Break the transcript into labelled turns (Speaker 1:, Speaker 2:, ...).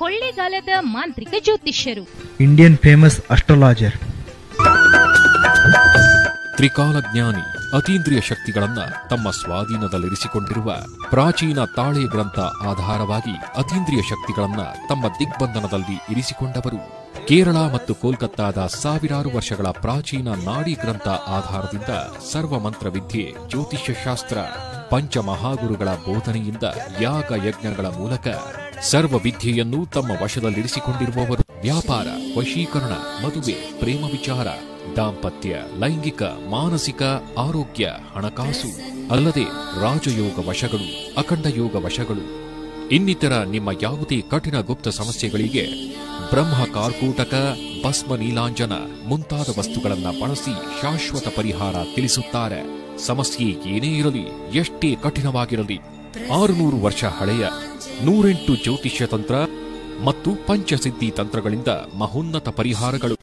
Speaker 1: ಕೊಳ್ಳೇಗಾಲದ ಮಾಂತ್ರಿಕ ಜ್ಯೋತಿಷ್ಯರು,
Speaker 2: Indian famous astrologer,
Speaker 3: ತ್ರಿಕಾಲಜ್ಞಾನಿ, ಅತೀಂದ್ರಿಯ ಶಕ್ತಿಗಳನ್ನ ತಮ್ಮ ಸ್ವಾಧೀನದಲ್ಲಿರಿಸಿಕೊಂಡಿರುವ ಪ್ರಾಚೀನ ತಾಳೆ ಗ್ರಂಥ ಆಧಾರವಾಗಿ ಅತೀಂದ್ರಿಯ ಶಕ್ತಿಗಳನ್ನ ತಮ್ಮ ದಿಗ್ಬಂಧನದಲ್ಲಿ ಇರಿಸಿಕೊಂಡವರು. ಕೇರಳ ಮತ್ತು ಕೋಲ್ಕತ್ತಾದ ಸಾವಿರಾರು ವರ್ಷಗಳ ಪ್ರಾಚೀನ ನಾಡಿ ಗ್ರಂಥ ಆಧಾರದಿಂದ ಸರ್ವಮಂತ್ರ ವಿದ್ಯೆ, ಜ್ಯೋತಿಷ್ಯ ಶಾಸ್ತ್ರ, ಪಂಚಮಹಾಗುರುಗಳ ಬೋಧನೆಯಿಂದ ಯಾಗ ಯಜ್ಞಗಳ ಮೂಲಕ ಸರ್ವ ವಿದ್ಯೆಯನ್ನು ತಮ್ಮ ವಶದಲ್ಲಿರಿಸಿಕೊಂಡಿರುವವರು. ವ್ಯಾಪಾರ, ವಶೀಕರಣ, ಮದುವೆ, ಪ್ರೇಮ ವಿಚಾರ, ದಾಂಪತ್ಯ, ಲೈಂಗಿಕ, ಮಾನಸಿಕ ಆರೋಗ್ಯ, ಹಣಕಾಸು, ಅಲ್ಲದೆ ರಾಜಯೋಗ ವಶಗಳು, ಅಖಂಡ ಯೋಗ ವಶಗಳು, ಇನ್ನಿತರ ನಿಮ್ಮ ಯಾವುದೇ ಕಠಿಣ ಗುಪ್ತ ಸಮಸ್ಯೆಗಳಿಗೆ ಬ್ರಹ್ಮ ಕಾರ್ಕೂಟಕ, ಭಸ್ಮ ನೀಲಾಂಜನ ಮುಂತಾದ ವಸ್ತುಗಳನ್ನ ಬಳಸಿ ಶಾಶ್ವತ ಪರಿಹಾರ ತಿಳಿಸುತ್ತಾರೆ. ಸಮಸ್ಯೆ ಏನೇ ಇರಲಿ, ಎಷ್ಟೇ ಕಠಿಣವಾಗಿರಲಿ, 600 ವರ್ಷ ಹಳೆಯ 108 ಜ್ಯೋತಿಷ್ಯ ತಂತ್ರ ಮತ್ತು ಪಂಚಸಿದ್ಧಿ ತಂತ್ರಗಳಿಂದ ಮಹೋನ್ನತ ಪರಿಹಾರಗಳು.